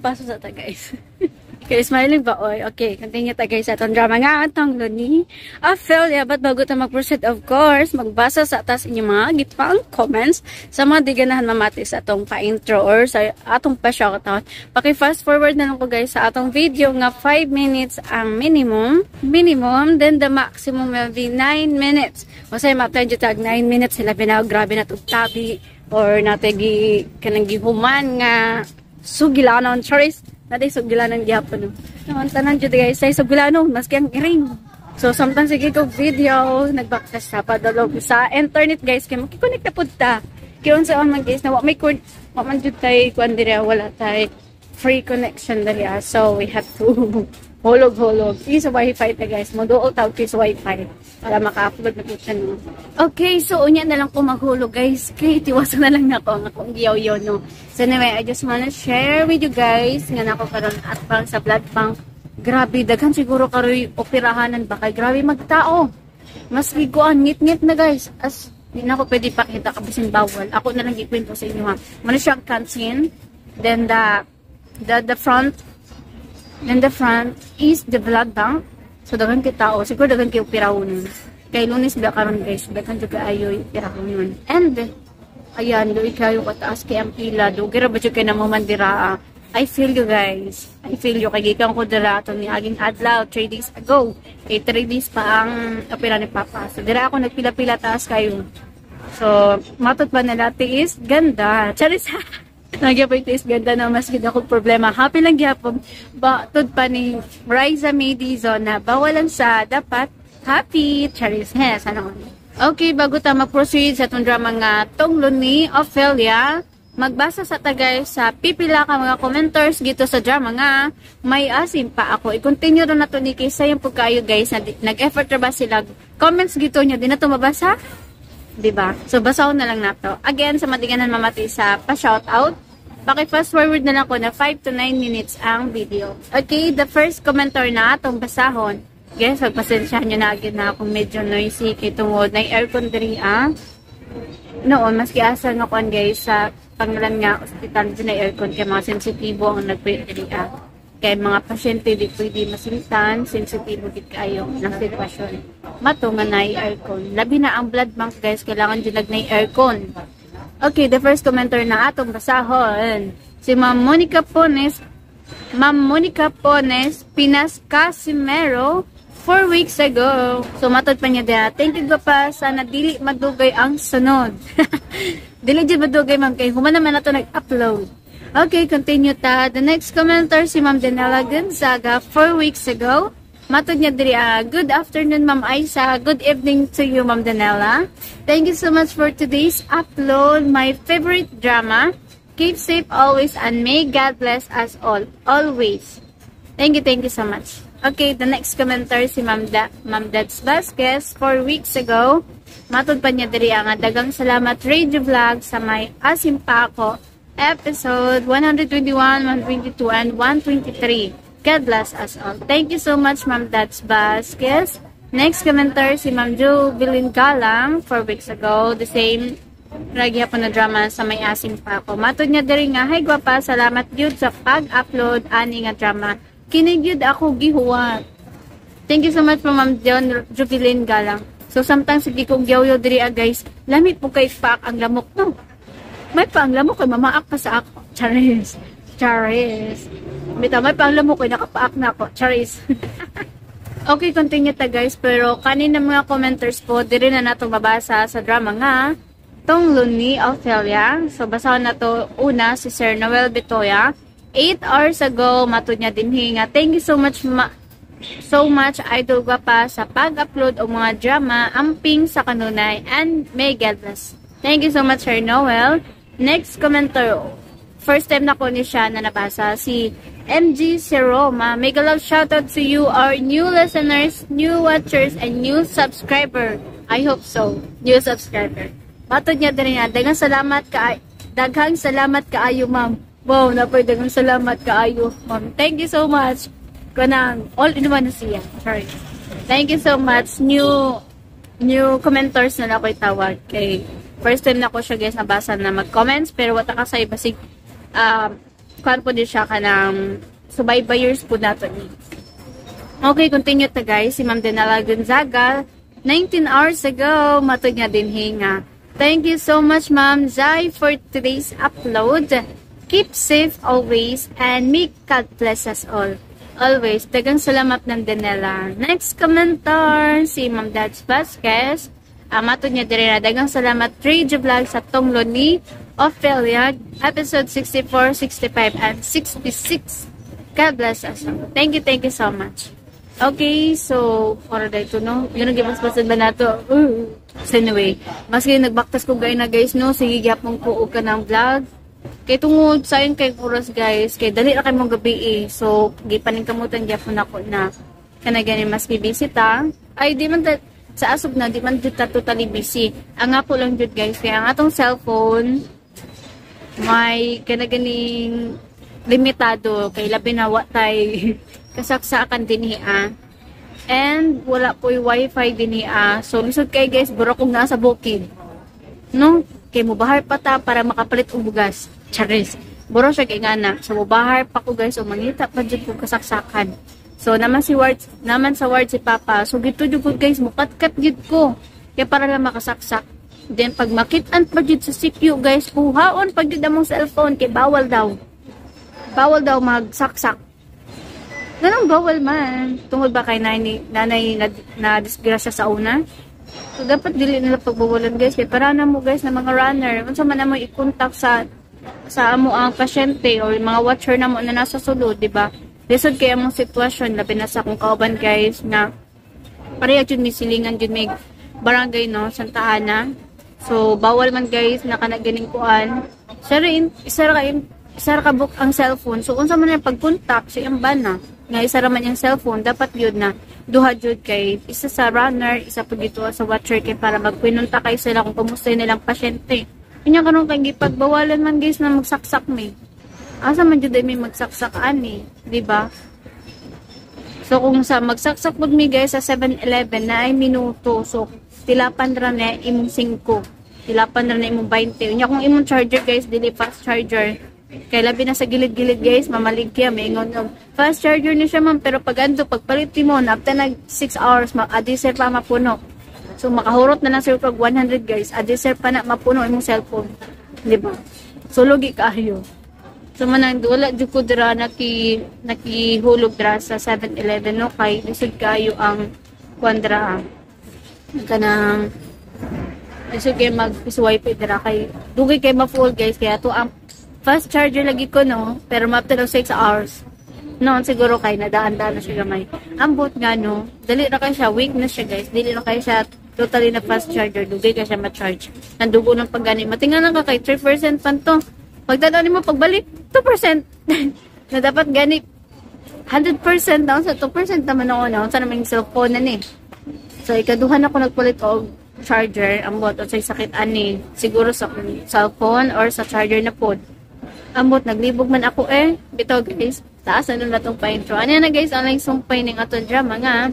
paso sa ta guys. Okay, smiling ba oy? Okay, continue ta guys sa atong drama nga atong Loni Ophelia. But bago ta mag-proceed, of course, magbasa sa atas inyong mga gitpang comments sa mga di ganahan mamati sa atong pa-intro or sa atong pa-shoutout. Paki-fast forward na lang ko guys sa atong video nga 5 minutes ang minimum, then the maximum will be 9 minutes. O say maplan jud tag 9 minutes sila binaw grabe na tabi or nategi kanang gihuman nga sugilanon choice. Naday sugilanon gyapon. Naman tanan jud guys, say sugilanon maski ang ring. So sometimes sige ko video nagbaktas sa padalog sa internet guys kay makikonnect pud ta. Kay unsa on man guys na wa may cord, wa man jud tay kuan diri wala tay free connection diri. So we have to hulog. Isa wifi ta guys. Moduol tawag sa wifi para maka-upload na po siya no. Okay, so unya na lang ko maghulog guys. Kay tiwasan na lang nako ang akong giyaw no. So anyway, I just wanna share with you guys nga nako karon at pang sa blood bank. Grabe daghan siguro karoy operahanan ba kay grabe magtao. Mas liguan ngit-ngit na guys. As di na ko pwede pakita kabisin bawal. Ako na lang ikwento sa inyo ha. Muna siyang canteen. Then the front is the blood bank. So daghan kita o siguro daghan kay opirahon. Kay Lunes ba karon guys, daghan jud kaayo opirahon. And ayan, do ikayo kataas kay ang pila, do gira ba jud kay namamandira. I feel you guys. I feel you kay gikan ko dira ato ni aging adlaw 3 days ago. Kay 3 days pa ang opera ni Papa. So dira ako nagpila-pila taas kayo. So matud pa nila tiis ganda. Charis. Nagyapon is ganda na mas ganda kong problema. Happy lang gyapon. Tud pa ni Riza May Dizon na bawalan sa dapat happy. Charis. Sana ko. Okay, bago ta mag-proceed sa itong drama nga tong Loni Ophelia, magbasa sa tagay sa pipila ka mga commenters gito sa drama nga may asim pa ako. I-continue rin na ito ni Kisa yung pagkayo guys na nag-effort na ba sila. Comments gito nyo, di na ito mabasa? Diba? So, basahon na lang na to. Again, sa madiganan mamati sa pa-shoutout, paki-fast forward na lang ko na 5 to 9 minutes ang video. Okay, the first commenter na itong basahon. Guys, magpasensyahan nyo na agad na akong medyo noisy kay tungod na aircon diri noon, maski asa nga kuan guys sa pangalan nga ospital din na aircon kay mga sensitibo ang nagpili kay mga pasyente di pwede masintan, sensitibo gid kayo ng sitwasyon. Mato nga na aircon. Labi na ang blood bank guys, kailangan din na aircon. Okay, the first commenter na atong basahon. Si Ma'am Monica Pones, Pinas Casimero, 4 weeks ago. So, matod pa niya dyan. Thank you pa. Sana dili madugay ang sunod. Dili dyan madugay, ma'am. Kaya human naman na ito nag-upload. Okay, continue ta. The next commenter, si Ma'am Denella Gonzaga, 4 weeks ago. Matod niya diri. Good afternoon, Ma'am Aisa. Good evening to you, Ma'am Denella. Thank you so much for today's upload. My favorite drama. Keep safe always and may God bless us all. Always. Thank you so much. Okay, the next commenter si Ma'am Dads Vasquez, 4 weeks ago. Matod pa niya diri ang dagang salamat radio vlog sa may asim pa ako. Episode 121, 122, and 123. God bless us all. Thank you so much, Ma'am Dads Vasquez. Next commenter si Ma'am Jubilin Galang, 4 weeks ago. The same lagi po na drama sa may asim pa ako. Matod niya diri nga, hi gwapa, salamat yun sa pag-upload ani nga drama. Kinigyud ako gihuwat. Thank you so much po Ma'am Jubilin Galang. So sometimes hindi kong gyaw-yaw diri guys. Lamit po kay paak ang lamok no. May pa ang lamok kay mamaak pa sa ako. Charis. May pa ang lamok kay nakapaak na ako. Charis. Okay, continue ta guys. Pero kanina mga commenters po, diri na natong mabasa sa drama nga tong Loni Ophelia. So basahan na to una si Sir Noel Bitoya. 8 hours ago, matod niya dinhi nga. Thank you so much Idol Gwapa sa pag-upload o mga drama amping sa kanunay and may God bless. Thank you so much Sir Noel. Next commenter, first time na ko ni siya na nabasa, si MG Seroma. Mega love shoutout to you, our new listeners, new watchers, and new subscriber. I hope so. New subscriber. Matod niya din niya. Daghang salamat kaayo, ma'am. Wow, napoy daghang salamat kaayo, ma'am. Thank you so much. Kanang all in one na siya. Sorry. Thank you so much. New commenters na ako'y tawag. Kay first time na ko siya guys nabasa na mag-comments pero wata ka sa basig kwan po din siya ka ng subaybayers po nato ni. Okay, continue ta guys. Si Ma'am Denala Gonzaga, 19 hours ago, matod niya din hinga. Thank you so much, Ma'am Zai, for today's upload. Keep safe always and may God bless us all. Always. Dagang salamat ng Denela. Next commentar, si Ma'am Dads Vasquez. Matod niya din na dagang salamat Radio Vlog sa tunglo ni Ophelia, episode 64, 65, and 66. God bless us. Thank you so much. Okay, so, para dito, no? Yun ang gimas-pasad ba na to? So, anyway, mas kayo nagbaktas ko gaya na guys, no? Sige, gyapong ko ka ng vlog. Kaya tungod, sayang kay oras guys. Kaya dali na kayo mong gabi eh. So, gipaning kamutan gyapon ako na kanagani mas bibisita. Ay, di man sa asog na, di man dito totally busy. Ang nga po lang dito guys, kaya ang atong cellphone, may kanaganing limitado. Kaya labi na watay kasaksakan din hiya. And wala po yung wifi din hiya. So lisod kayo guys, buro kong nasa bukid. No? Kaya mubahar pa ta para makapalit og bugas. Charis. Buro siya kay ngana. So mubahar pa ko guys, o mangita pa dyan po kasaksakan. So naman sa ward si Papa. So gito dyan po guys, mukat-kat dyan ko. Kaya para lang makasaksak. Then pag makitaan pa dyan sa CQ guys, kuhaon pag dyan mong cellphone, kay bawal daw. Bawal daw magsaksak. Ganang bawal man. Tungod ba kay nanay na disgrasya sa una? So, dapat dili nila pagbawalan guys. Kaya para na mo guys na mga runner. Kung sa man na mo i-contact sa amo ang pasyente or mga watcher na mo na nasa sulod, diba? Lisod kaya mong sitwasyon. Labi na sa akong kauban guys na pareha dyan may silingan dyan may barangay no, Santa Ana. So, bawal man guys na kanaganing kuan. Isa ra ka book ang cellphone. So, unsa man yung pag-contact sa iyang bana, nga isa ra man yung cellphone, dapat yun na duha jud kay isa sa runner, isa pa dito sa watcher kay para magpinunta kay sila kung kumusta nilang pasyente. Inya karon kay gipagbawalan man guys na magsaksak mi. Asa man jud may magsaksak ani, di ba? So, kung sa magsaksak pod mi guys sa 7-Eleven na ay minuto, so tilapan ra na imong 5. Tilapan ra na imong 20. Unya kung imong charger guys, dili fast charger. Kaya labi na sa gilid-gilid guys, mamaligya, may ingon fast charger ni siya man, pero pag ando, pagpalit mo, after nag 6 hours, adisir pa mapuno. So, makahurot na lang sa pag 100 guys, adisir pa na mapuno imong cellphone. Diba? So, logi kayo. So, manang, wala dyan ko dira, nakihulog dira sa 7-Eleven, no? Kay, lisod kayo ang kwandra. Kanang, lisod kayo mag-swipe dira, kay, dugay kayo ma-full guys, kaya to ang fast charger lagi ko, no? Pero mapta ng 6 hours. Noon siguro kay nadaan-daan na siya gamay. Ambot nga, no? Dali na kayo siya. Weak na siya, guys. Dili na kayo siya totally na fast charger. Dugay ka siya ma-charge. Nandugo ng paggani. Matingan ka kay 3% pan to. Pagdadaan mo pagbalik, 2%. Na dapat gani 100% down sa 2% naman ako na. Sa naman yung cellphone na ni. So, ikaduhan ako nagpalit og charger. Ambot. O sa sakit ani. Siguro sa cellphone or sa charger na pod. Ambot, naglibog man ako eh. Bitaw guys, taasan nun na itong pa-intro. Ano na guys, online sumpay ng atong drama nga.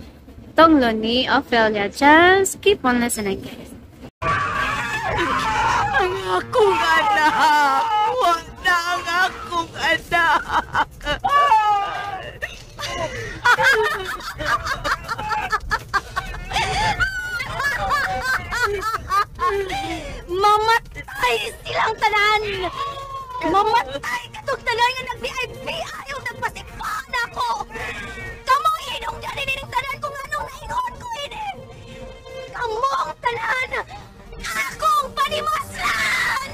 Tonglo ni Ophelia. Just keep on listening guys. Ang akong anak! Wala ang akong anak! Mamatay silang tanan! Mamatay katong tanan nga nag-VIP ayaw nagpasipahan ako! Kamu hinong dyan inining tanan kung anong naingon ko ini! Kamu ang tanan! Akong panimaslan!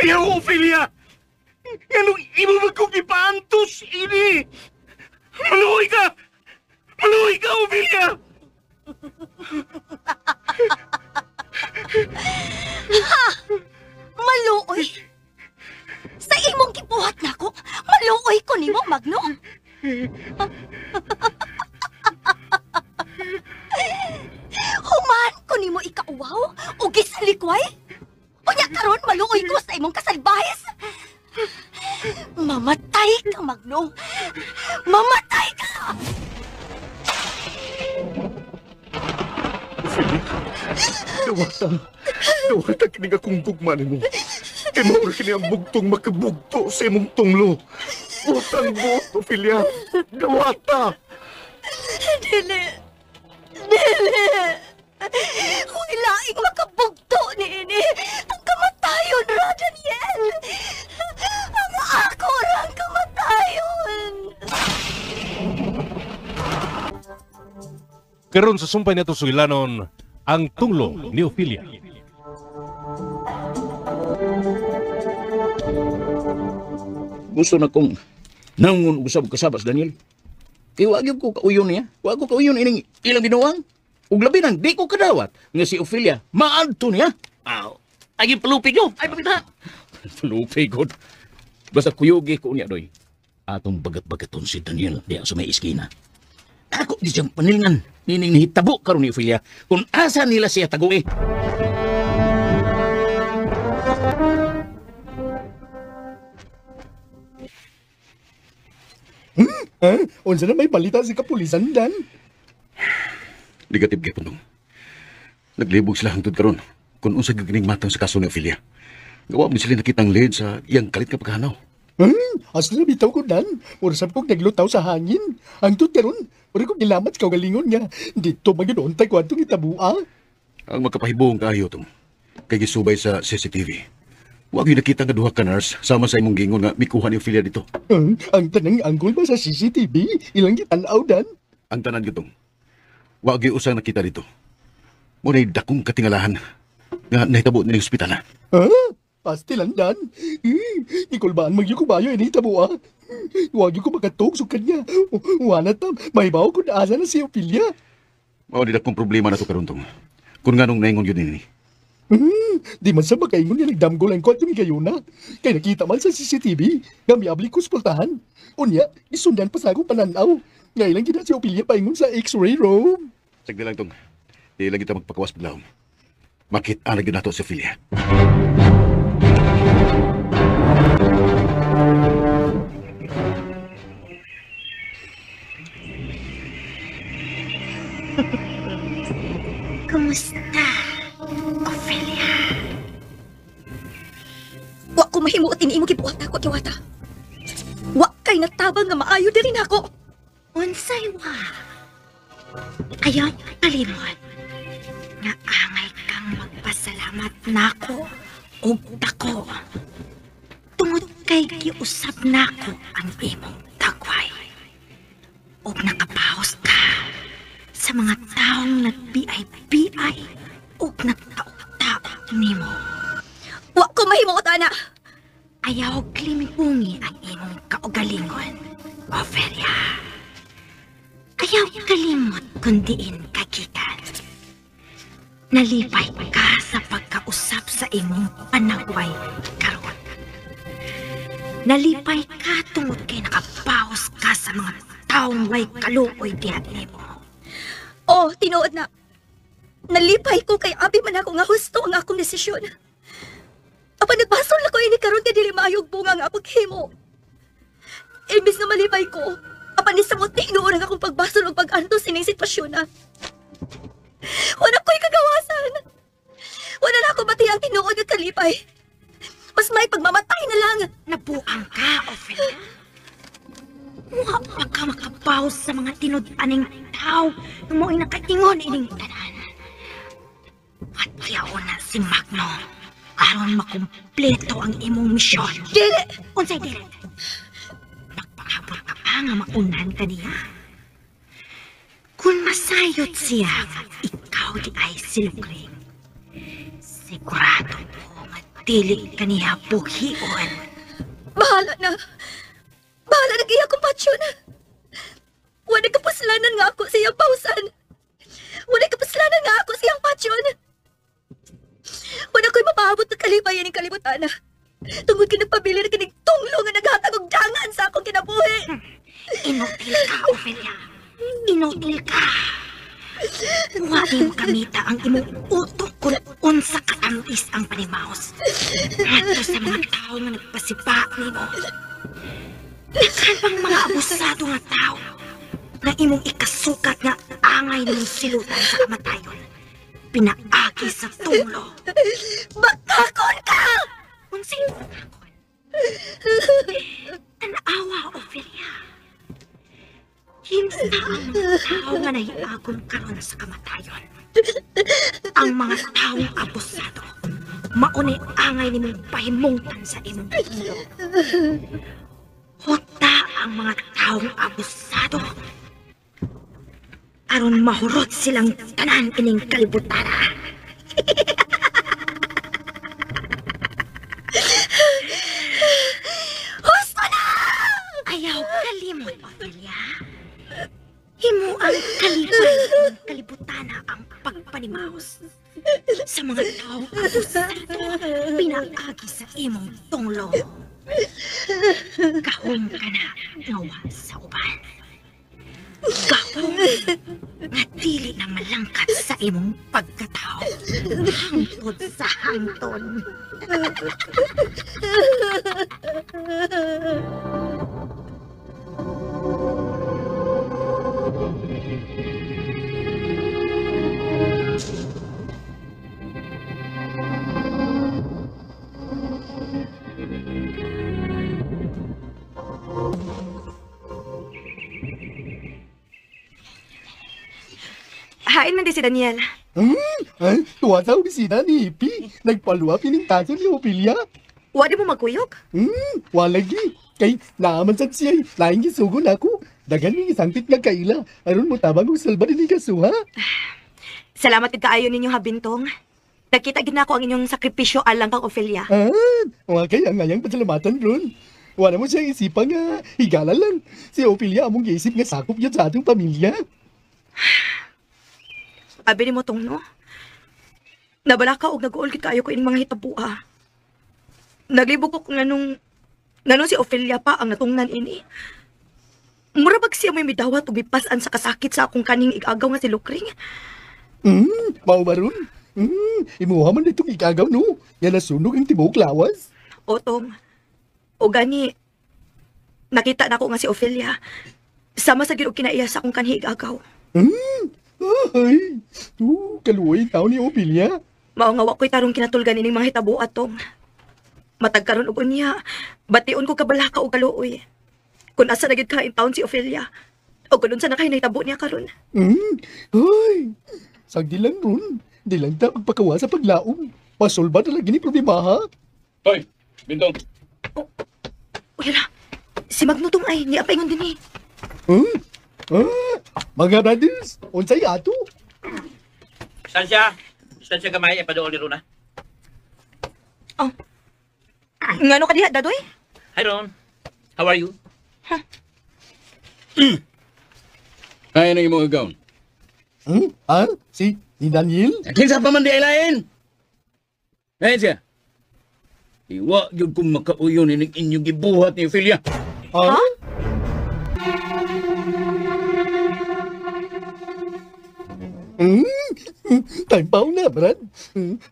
Ayaw, Ophelia! Ganong imo magkong ipaantos, ini! Maluoy ka! Maluoy ka, Ophelia! Ha! Maluoy! Sa imong kibuhat na ko, maluoy ko nimo, Magno! Human ko nimo ikauwaw o gisalikway? Unya karon maluoy ko sa imong kasalbahis? Mamatay ka, Magno! Mamatay ka! Dawata kini nga kung gugman mo. Kay maura kini ang bugtong makabugto sa imong tunglo. Utang buot, Ophelia. Dawata! Dili! Dili! Wala ing makabugto ni ini. Ang kamatayon ra, Daniel! Ang ako ra ang kamatayon! Karon sa sumpay nato sugilanon ang tunglo ni Ophelia. Gusto na kong nangun usab kasabas, Daniel. Kaya wag ko kauyon niya. Wag ko kauyon ining ilang ginawang. Ug labi nang di ko kadawat nga si Ophelia maadto niya. Ay, palupig nyo. Ay, papita. Lupi god. Basta kuyugi ko niya doy. Atong bagat-bagaton si Daniel diya sa may iskina. Ako di siyang panilingan. Nining nihitabo karon ni Ophelia kung asa nila siya taguin. Unsa na may balita si kapulisan, Dan? Negative kay Pundong. Naglibog sila hangtod karon kung unsa gigining matang sa kaso ni Ophelia. Gawa mo sila nakitang lead sa iyang kalit ka paghanaw. Asa na bitaw ko, Dan? Urasap kong naglutaw sa hangin. Ang karon, uri ko gilamat sa kaugalingon nga. Dito maginoon tayo kwantong itabua. Ang magkapahibong kaayo tong kay gisubay sa CCTV. Wag yung nakita nga duha ka nurse sama sa imong gingon nga mikuha ni Ophelia dito. Ang tanang anggol ba sa CCTV? Ilang gitanaw, Dan? Ang tanan gitong. Wag yung usang nakita dito. Muna'y dakong katingalahan nga nahitabo nilang ospital. Pastilan, Dan. Ikulbaan magyukubayo initabuha. Huwag yung kumakatog sa kanya. Wala tam, may bawa kung asa na si Ophelia. Mao di dakong problema na to karon tong. Kung nganong naingon yun ini. Di man sa magkaingon niya nagdamgol ang kwento ni Gayuna. Kaya nakita man sa CCTV, gami-abli ko sultahan. Unya, isundan pa sa akong pananaw. Ngayon lang gina si Ophelia paingon sa X-ray room. Sagdi lang tong. Di lang kita magpakawas paglawom. Makita na gyud nato si Ophelia. Kumusta, Ophelia? Wa ko mahimuotin imo gibuhat ako, Diwata. Wa kay natabang nga maayo diri nako. Unsay wa? Ayaw kalimot nga angay kang magpasalamat nako ug dako. Tungod kay giusab nako ang imong dagway. Ug nakapahos ka sa mga taong nag-BI-BI ug nagtaok-taok nimo. Wa ko mahimuot, ana. Ayaw klimibungi ang imong kaugalingon, Ophelia. Ayaw kalimot kundiin kagikan. Nalipay ka sa pagkausap sa imong panagway karon. Nalipay ka tungod kay nakapaos ka sa mga taong way kaluoy diha nimo. Oh, tinuod na. Nalipay ko kay abi man ako nga husto ang akong desisyon. Apa nagbasol na ko ini karon kay dili maayog bunga nga paghimo. Imbis na malipay ko, apa ni samot tinuod ang akong pagbasol ug pag-antos ining sitwasyon na. Wala ko'y kagawasan. Wala na ako batiyang tinuod nga kalipay. Mas may pagmamatay na lang. Nabuang ka, Ophelia. Wa pa ka makapaw sa mga tinud-aning tao na mo'y nakaingon ining tanan. At yaon na si Magno aron makumpleto ang imong misyon. Dili! Unsay dili? Magpaabot ka pa nga maunan ka niya. Kung masayot siya nga ikaw di ay silukring, sigurado ko nga dili ka niya buhion. Bahala na! Bahala na kaya kong patsyon. Wala kapaslanan nga ako sa iyang pausan. Wala kapaslanan nga ako sa iyang patsyon. Wala ko'y mapaabot na kalipayan ng kalibutan. Tungod ka nagpabili na kinigtunglo nga naghatag og dangan sa akong kinabuhi. Inutil ka, Ophelia. Inutil ka. Wala mo kamita ang imong utok kung unsa katamis ang panimaos. Ato sa mga tao nga nagpasipa nimo. Dakan pang mga abusado nga tao na imong ikasukat nga angay ng silutan sa kamatayon. pinaagi sa tunglo. Bakakon ka! Unsing bakakon? Tanawa, Ophelia. Kinsa ang mga tao nga nahiagom karon sa kamatayon. Ang mga taong abusado. Mauni angay ni mong pahimungtan sa imong tunglo. Huta ang mga taong abusado. Aron mahurot silang tanan ining kalibutara. Husto na! Ayaw kalimot, Ophelia. Himo ang kalibay ng kalibutana ang pagpanimahos sa mga taong abusado pinaagi sa imong tunglo. Gahom ka na ngawa sa uban. Gahom nga dili na malangkat sa imong pagkatao. Hangtod sa hangton. Hain man di si Daniel. Tuwa sa opisina ni Hippie. Nagpaluwa pinintasan ni Ophelia. Wadi mo magkuyog? Walagi. Kay naaman sa siya. Laing gisugon ako. Dagan ng isang tit nga kaila. Aron mo tabang usalba din kasuha. Salamat kaayo ninyo habintong. Nakita gid nako ang inyong sakripisyo alang kang Ophelia. Wa kaya ngayang pasalamatan ron. Wala mo siya isipan nga higala lang. Si Ophelia among giisip nga sakop yan sa atong pamilya. Abi ni mo tong no? Nabala ka og nag-uol kit kayo ko ining mga hitabua. Naglibog ko nganong si Ophelia pa ang natungnan ini. Murabag siya may midawat o mipasan sa kasakit sa akong kaning igagaw nga si Lukring. Mao ba ron? Imuha man itong igagaw no. Yan nasunog ang tibok lawas. O Tong, o gani, nakita na ko nga si Ophelia. Sama sa gid og kinaiya sa akong kanhi igagaw. Ay, kaluoy tao ni Ophelia. Mao nga wa ko'y tarong kinatulgan ining mga hitabo atong. Matag karon og unya, bation ko kabalaka og kaluoy. Kung asa na gid kain taon si Ophelia, o kung unsa na kay nahitabo niya karon. Ay, sagdi lang ron. Di lang ta magpakawa sa paglaom. Pasolba na lagi ni problema ha. Hoy, Bintong. Wala, si Magnutong ay ni apaingon din eh. Mga brothers, unsay ato? Stansya gamay, ipadool ni Runa. Oh, ngano ka diha, Dadoy? Hi Ron, how are you? Kaya na yung mga gown. Si Daniel? Kinsa pa man di ay lain? Kaya siya. Iwa yun kung makauyon ining inyong gibuhat ni Ophelia. Time pa na, Brad.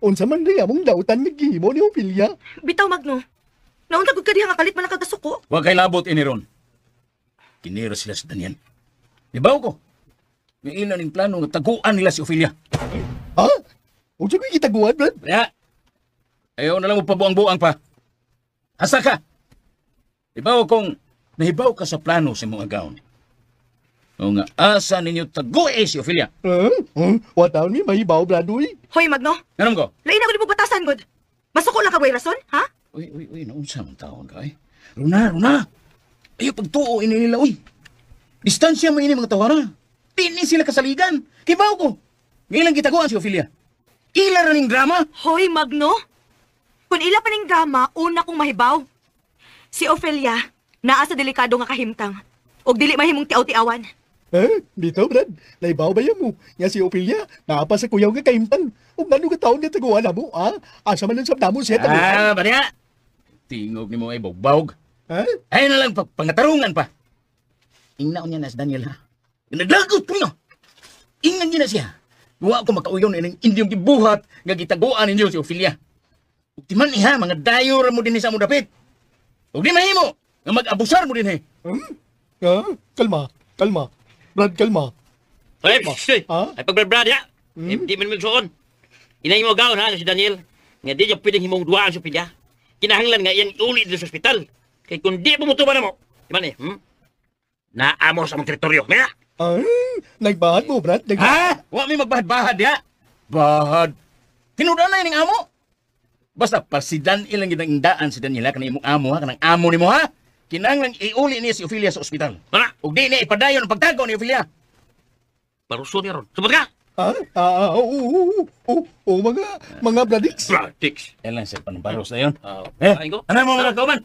Unsa man rin among dautan nagihimo ni Ophelia. Bitaw, Magno. Naunta gud ka diha nga kalit man ang kagasuko. Huwag kay labot ini ron. Kinira sila sa Daniel. Ibaw ko. May ilan ng plano nga taguan nila si Ophelia. Ha? Unsa ko'y kitaguan, Brad? Kaya, ayaw na lang magpabuang-buang pa. Asa ka? Ibaw kong nahibaw ka sa plano sa mga gown. O nga, asa ninyo taguin si Ophelia? What taon mi mahibaw, Brad, uy? Hoy, Magno. Ganun ko? Lain ako di mo batasan, God. Masuko lang ka, boy, rason, ha? Uy, naunsa ang taon ka eh. Runa. Ayaw pagtuo ini nila, uy. Distansya mo ini mga tawara. Pini sila kasaligan. Kibaw ko. Ngayon lang kitaguan si Ophelia. Ila rin drama. Hoy, Magno. Kung ila pa ning drama, una kong mahibaw. Si Ophelia, naa sa delikado nga kahimtang. Og dili mahimong tiaw-tiawan. Dito, Brad. Naibaw ba yan mo? Nga si Ophelia, naapa sa kuyaw nga kaimtan. Kung ano ka taon nga taguan na mo, asa man ang sabda mo siya. Banya. Tingog ni mo ay bawg. Ay na lang, pangatarungan pa. Ingnaon niya na si Daniel, ha? Naglagot ko niya. Ingan niya na siya. Huwag ko makauyon ng Indiyong gibuhat nga gitaguan ninyo si Ophelia. Ug timan iha, mga dayor mo din sa mo dapit. Ug di mahimo, nga mag-abusar mo din he. Kalma. Brad, kalma. Ay, ay pagbrad ya. Di man magsuon. Inay mo gawon ha, si Daniel. Nga di niya pwedeng himong duwaan sa pilya. Kinahanglan nga iyang iuli dito sa ospital. Kaya kung di pumutuban na mo, di man naamo sa mong teritoryo. Maya! Ay, nagbahad mo, Brad. Ha? Wa may magbahad-bahad ya? Bahad. Tinudan na yung amo. Basta pasidan ilang ginang si Daniela kanang imong amo ha, kanang amo nimo ha. Kinahanglan iuli niya si Ophelia sa ospital. Wala! Ug di niya ipadayon ang pagtagaw ni Ophelia. Paruso niya ron. Sabot ka! Mga Bradix. Practice. Yan lang sir, panamparos na yun. Kain ko. Ano mo mga kauman?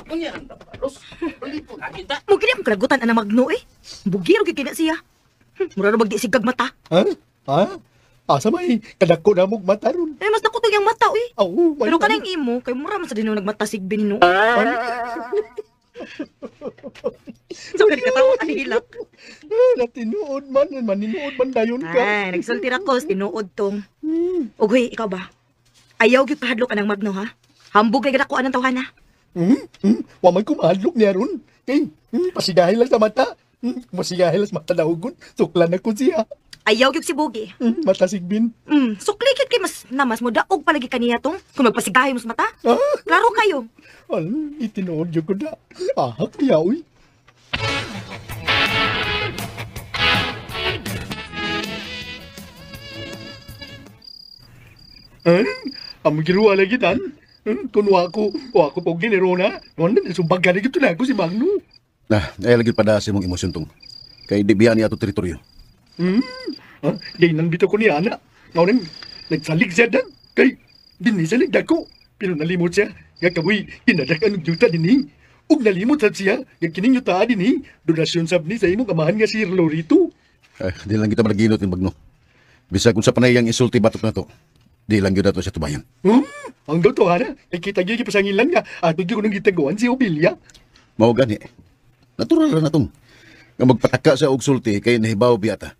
Kunya ang pamparos. Kain ta. Mo gini ang kalagutan ana Magno eh. Bugiro gyud kina siya. Mura na magdi sigag mata. Asa may kadako na mong mata ron. Eh mas nakutog yung mata eh. May Pero kanang imo kay mura man sa dino nagmata sigbin no. So kani katawa ka hilak. Natinuod man, maninuod man dayon ka. Ay, nagsulti ra ko tinuod tong. Ugoy, ikaw ba? Ayaw gyud pahadlok ka ng Magno ha. Hambog kay kadako anang tawhana. Wa man ko mahadlok niya ron. Pasigahin lang sa mata. Pasigahin lang sa mata daogon. Suklan ako siya. Ayaw gyud si Bugi. Mata sigbin. Suklikit kay mas namas mo daog palagi kaniya tong kung magpasigahin mo sa mata. Klaro kayo. Itinood yun ko na. Ahak niya, uy. Ang giruwa lagi dan. Kung wako po ginero na. Wala na, sumbag gani gito na ako si Magno. Ay lagi pada sa mong emosyon tong. Kay di biya niya ato teritoryo. Gay nang bito ko ni Ana. Ngawin, nagsalig siya dan. Kay, dinisalig dako. Pero nalimot siya. Nga kaboy, kinadakan ng yuta din eh. Ug nalimot sab siya. Nga kining yuta din eh. Donasyon sab ni sa imong amahan nga si Lorito. Di lang kita malaginot ni Magno. Bisa kung sa panayang isulti batok na to. Di lang yun na to siya tubayan. Ang daw to, Ana. Ay kita gyud kipasangilan nga. At bigyan ko nang gitagawan si Opilia. Mao gani. Natural na tong. Nga magpataka sa og sulti kay nahibaw biyata.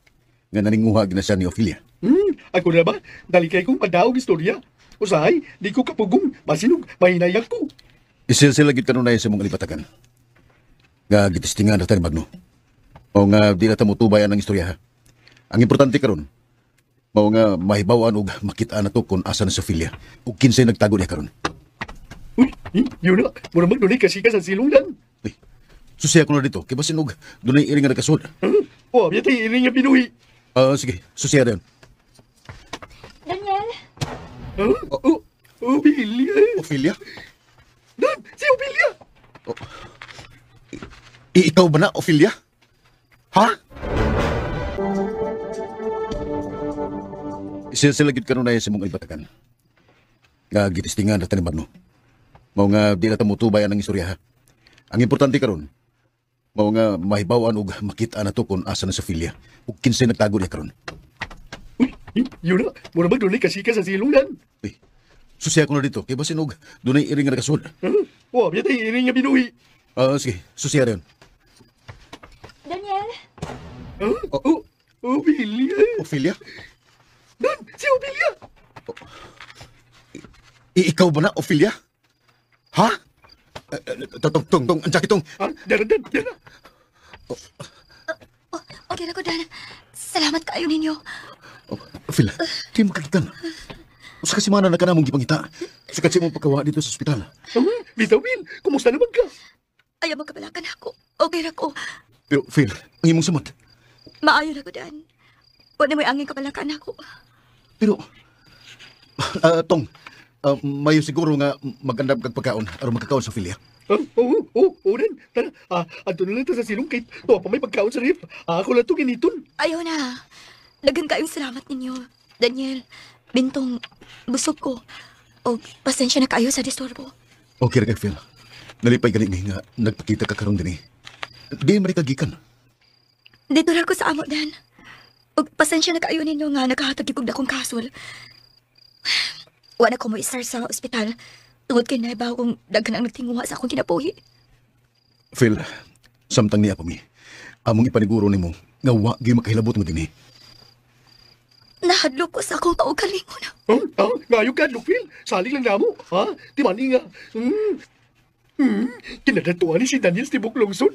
Nga naninguha gina siya ni Ophelia. Ako na ba? Dali kay kong padaog istorya. Usahay, di ko kapugong. Masinog, mahinayak ko. Isilsila gid kanunay sa mong alipatakan. Nga gitistingan na tayo Magno. O nga di na tamutubayan ang istorya ha. Ang importante karon, mao nga mahibawan og makita na to kung asa na sa Ophelia. Ug kinsay nagtago niya karon. Uy, yun na. Mura magdunay kasi ka sa silungan. Uy, susiya ko na dito. Kaya basinog, dunay iring nga nagkasod. Abiyat ay iring nga pinuhi. Sige, susiya rin. Daniel. Ophelia. Ophelia? Dan, si Ophelia. Ikaw ba na, Ophelia? Ha? Isilsilagid ka nun na sa mong ibatakan. Nga gitistingan na tanim Magno. Mao nga di na tamutubayan ang istorya ha. Ang importante karon, mao nga mahibawan og makita na to kung asa na sa Ophelia. Ug kinsay nagtago niya karon. Uy, yun na. Mura magdunay kasi ka sa silungan. Uy, susiya ko na dito. Kaya basinog, dunay iring nga nagkasod. Abiyat ay iring nga pinuhi. Sige, susiya rin. Daniel. Ophelia. Ophelia? Dan, si Ophelia. Ikaw ba na, Ophelia? Ha? Tong, anjak itong. Dara. Okay na ko, Dan. Salamat kayo ninyo. Ophelia, di makakita na. Usa kasi mana na ka na mong gipangita. Usa kasi mong pagkawa dito sa ospital. Bitawin, kumusta naman ka? Ayaw magkabalakan ako. Okay na ko. Pero, Phil, ang imong samot. Maayo na ko, Dan. Wala may angin kabalakan ako. Pero, Tong, mayo siguro nga magandang kagpagkaon aron magkakaon sa Ophelia. Oo, Dan. Tara, ato na lang ito sa silong kay tuwa pa may pagkaon sa rip. Ako lang ito giniton. Ayaw na. Dagan kayong salamat ninyo. Daniel, Bintong, busog ko. O, pasensya na kayo sa disturbo. Okay ra kay Phil. Nalipay gani nga nagpakita ka karon dinhi. Di man kagikan. Dito lang ko sa amo, Dan. O, pasensya na kayo ninyo nga nakahatag ikog na kong kasol. Wala ko mo isar sa ospital. Tungod kay naibaw kong daghan ang nagtinguha sa akong kinabuhi. Phil, samtang niya pa mi. Among ipaniguro nimo nga wa gyud makahilabot mo dinhi. Nahadlok ko sa akong kaugalingon. Ngayon ka, Lupil. Saling lang namo. Di mani nga. Kinadatuan ni si Daniel sa Tibok Lungsod.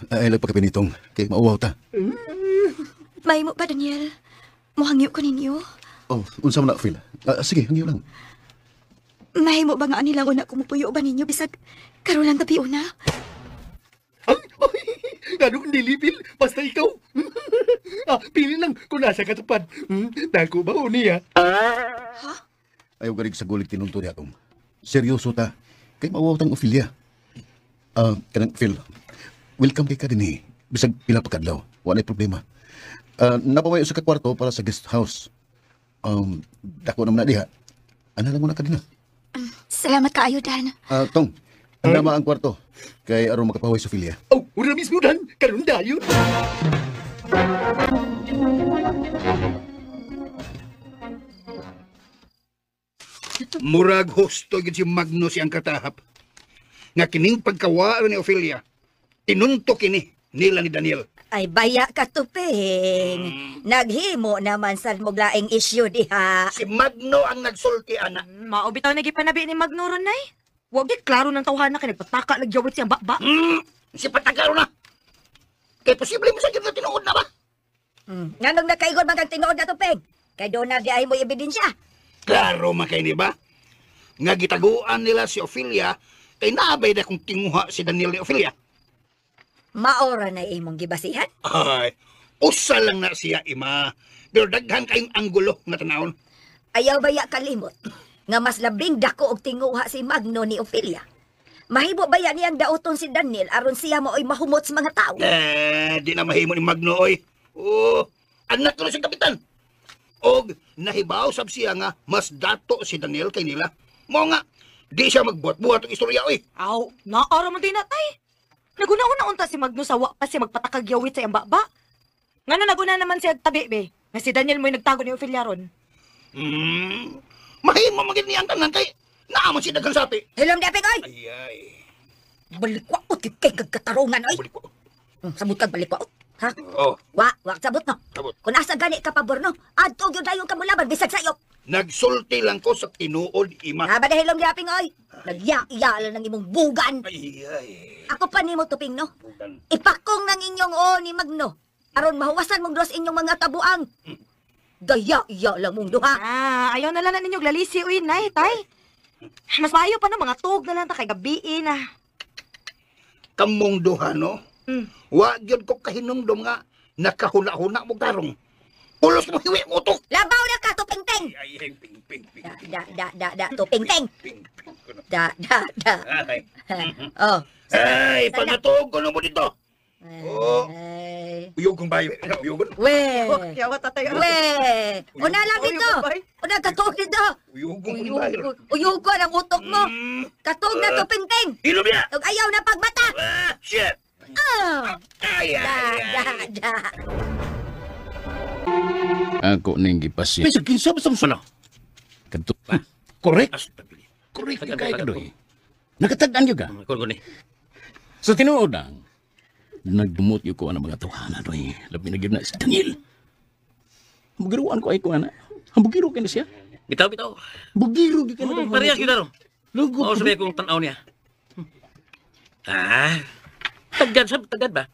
Ay lang pagkapinitong. Kay mauwaw ta. May mo ba, Daniel? Muhangyo ko ninyo? Oh, unsa man na, Phil? Sige, hangyo lang. Mahimo ba nga nilang una kumupuyo ba ninyo bisag karon lang gabi una? Ay, ganun nilipil, basta ikaw. Pili lang kung nasa katupad. Dako ba o niya? Ayaw garig sa gulig tinunto niya akong. Seryoso ta. Kay mawawtang Ophelia. Kanang Phil, welcome kay ka din eh. Bisag pila pa kadlaw. Wala problema. Napamayo sa kakwarto para sa guest house. Dako naman na diha. Ano lang mo na ka din na? Salamat kaayo, Dan. Tong, andama ang kwarto. Kay aron makapahuay sa Ophelia. Oh, ura mismo Dan, karon dayon. Murag husto gid si Magno siyang katahap. Nga kining pagkawaan ni Ophelia, tinunto kini nila ni Daniel. Ay baya ka tuping. Naghimo naman sa muglaing issue diha. Si Magno ang nagsulti, ana. Maubitaw na gipanabi ni Magnoron, nay. Huwag di klaro ng tawhana kay nagpataka nagyawit siyang bakba. Si Patagaro na. Kay posible mo sa na tinuod na ba? Nganong nakaigon man kang tinuod na tuping? Kay doon na di ay mo ebidensya. Klaro man kay ni ba? Nga gitaguan nila si Ophelia, kay naabay na kung tinguha si Daniel ni Ophelia. Maora na imong gibasihan? Ay, usa lang na siya, ima. Pero daghan kayong anggulo na tanawon. Ayaw baya kalimot nga mas labing dako og tinguha si Magno ni Ophelia. Mahibo baya niyang daoton si Daniel aron siya maoy mahumot sa mga tao. Di na mahimo ni Magno, oy. Anak ko na si Kapitan. Og nahibaw sab siya nga mas dato si Daniel kay nila. Mo nga, di siya magbuhat-buhat ang istorya, oy. Aw, naara man din natay. Naguna-una unta si Magno sa wa pa siya magpatakagyawit sa iyang bakba. Ngano naguna naman siya tabi, be? Nga si Daniel mo'y nagtago ni Ophelia ron. Mahimo magin niyang tanan kay naaman si daghang sapi. Hilom di apik, oy! Ay. Balikwaot kay kagkatarungan, oy! Balik ko. Sabot kag balikwaot, ha? Oh, Wa sabot no. Sabot. Kung asa gani ka pabor no, adto gyud dayon ka mulaban bisag sayop. nagsulti lang ko sa tinuod, ima. Haba na hilom yaping, oy! Nagya-iya lang ng imong bugan. Ay, ay. Ako pa nimo tuping, no? Bugan. Ipakong ng inyong o ni Magno. Aron mahuwasan mong dos inyong mga tabuang. Gaya-iya lang mong duha. Ayaw na lang na ninyo glalisi, uy, nay, tay. Mas maayo pa na mga tug na lang ta kay gabiin, Kamong duha, no? Wa gyud ko kahinumdum nga nakahuna-huna mo tarong. Ulos mo hiwi mo to. Labaw na ka, tuping-ting! Ay, ay, ping, ping, ping. Tuping-ting! Ping, ping. Da. Ay, Oh. ay, pagatuog ko na mo dito. Oh. Ay. Uyog kong bayo. Uyog ko. We! Yawa tatay. We! Una lang dito! Una, katuog dito! Uyog kong bayo. Uyog ko ang utok mo! Katuog na, tuping-ting! Hilom niya. Huwag ayaw na pagbata! Shit. Ay, ay, ay. Da. Ako ning gipasya. Bisag kinsa ba sa musuno? Kadto pa. Correct. Astabili. Correct kay kadoy. Nakatag-an juga. Kon ni. Sa tinuod lang, nagdumot yung ko ang mga tawhana doy. Labi na gyud na si Daniel. Bugiruan ko ay ko ana. Bugiro kay na siya. Bitaw. Bugiro gyud kana. Parehas gyud daro. Lugo. Oo, sabi kong tanaw niya. Tagad ba?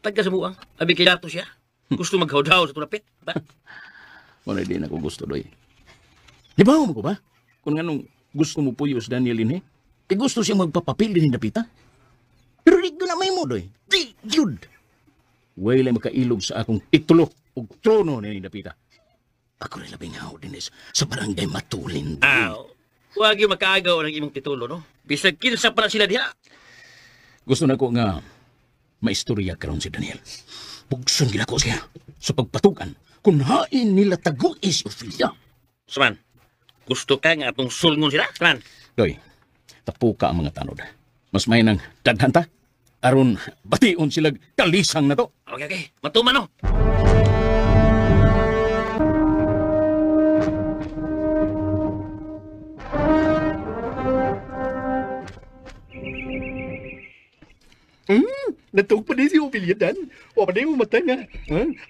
Tagad sa buang. Abi kay dato siya. Gusto maghawdaw sa tulapit, ba? Wala din ako gusto doy. Di ba mo ko ba? Kung nganong gusto mo puyo sa Daniel ini, kay gusto siya magpapapil din dapita. Pero di na may mo doy. Di gyud. Wala makailog sa akong titulo ug trono ni dapita. Ako rin labing haw din sa barangay Matulin. Huwag yung makaagaw ng imong titulo, no? Bisag kinsa pa na sila diha. Gusto na ko nga maistorya karon si Daniel. Bugson gila ko siya sa pagpatukan kung hain nila taguin si Ophelia. Saman, gusto ka nga atong sulngon sila? Saman. Doy, tapuka ang mga tanod. Mas may nang daghanta aron bation sila kalisang na to. Okay. Matuman, no? Natug pa din si Ophelia Dan. O pa din umatay nga.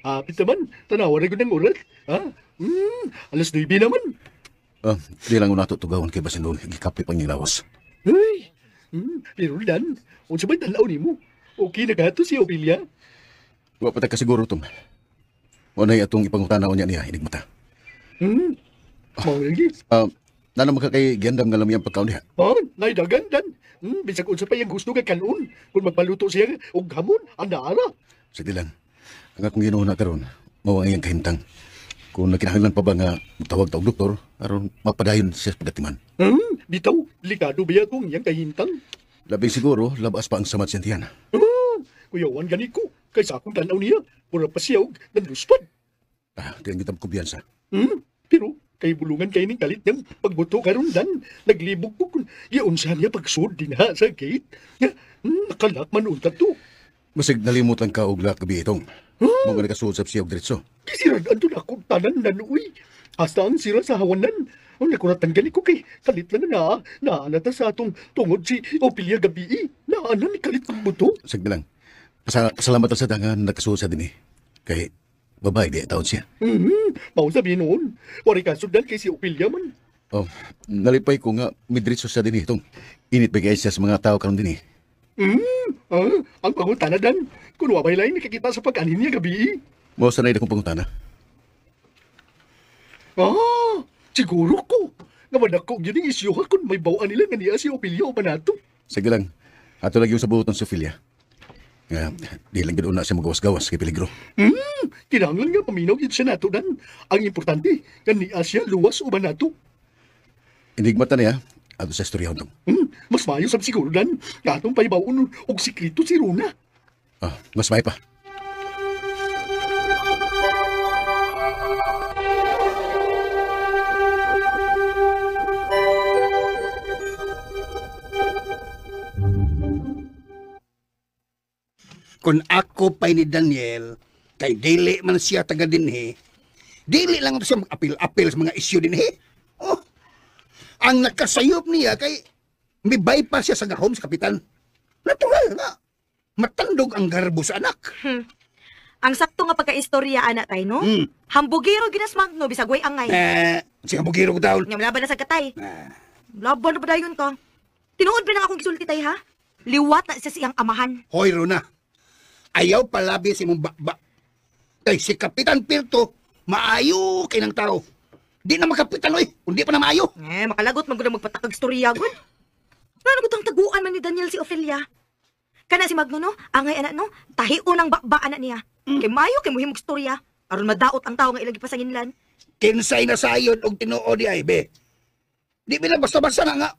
Apit naman, tanawa na ko ng oras. Alas 9 naman. Di lang ko natutugawon kay Basinol. Gikapi pang niyang lawas. Ay, pero Dan, unsa ba'y tanaw ni mo? Okay na gato si Ophelia. Wa pa ta kasiguro tong. Wala atong ipangutanaw niya niya, hinigmata. Mao lagi. Nana makakay gandam nga lamang pagkaon diha. Naidagan dan. Bisag unsa pa yung gusto kay kanon. Kung magpaluto siya og hamon, andara. Sige lang. Ang akong ginuuna karon, mao ang iyang kahimtang. Kung nakinahanglan pa ba nga tawag ta og doktor aron mapadayon siya sa pagatiman. Bitaw, likado ba kung iyang kahintang? Labing siguro labas pa ang samat siya tiyan. Kuyawan gani ko. Kaysa akong tanaw niya. Pura pa siya og nanduspad. Di ang kitang kumpiyansa. Pero kay bulungan kay ning kalit niyang pagbuto karon dan naglibog ko kung yaon siya niya pagsud din ha sa gate. Nakalak man unta to. Masig nalimutan ka og lahat gabi itong. Mo nga nakasuot siya og diretso. Kisirad to na akong tanan nanuy. Hasta ang sira sa hawanan. Ang nakuratan gani ko kay kalit lang na. Naanata sa atong tungod si Opilia gabi. Naanan ni kalit kong buto. Sige lang. Pasalamat sa tangan nakasuot sa din Kay babae di taon siya. Mau sabihin noon. Wari ka sundan kay si Opilia man. Nalipay ko nga midritso sa din itong. Init bigay siya sa mga tao karon din ang pangutana dan. Kung wabay lang nakikita sa pag-anin niya gabi. Mo sanay na kong pangutana. Siguro ko. Naman ako yun yung isyuha kung may bawaan nila nga niya si Opilia o Panato. Sige lang. Ato lagi yung sa buhoton sa Ophelia. Nga, di lang ganoon na siya magawas-gawas kay peligro. Kinahanglan nga paminaw yun siya nato dan. Ang importante, nga niya siya luwas o Panato. Inigmata niya, ato sa istorya hantong. Mas mayo sab siguro dan. Nga atong paibawon og sikrito si Runa. Mas may pa. Kung ako pa'y ni Daniel, kay dili man siya taga dinhi, dili lang siya mag-apil-apil sa mga isyu dinhi. Ang nakasayop niya kay may bypass siya sa gahom sa kapitan. Natural nga. Matandog ang garbo sa anak. Ang sakto nga pagka-istorya, anak tayo, no? Hambugiro ginasmang, no? Bisag way angay. Si hambugiro ko daw. Nga laban na sa katay. Laban na ba dayon ka? Tinuod ba na akong gisulti tayo, ha? Liwat na siya siyang amahan. Hoy, Rona. Ayaw palabi si mong bakba. Kay si Kapitan Pirto, maayo kay ng tao. Di na makapitan, oy. Kundi pa na maayo. Makalagot man gud magpatakag storya gud. Ano gud ang taguan man ni Daniel si Ophelia? Kana si Magno, no? Angay anak, no? Tahion ang bakba anak niya. Kay maayo kay muhimog storya. Aron madaot ang tao nga ilagi pasanginlan. Kinsay na sayon og tinuod di ay, be. Di bila basta-basta na nga.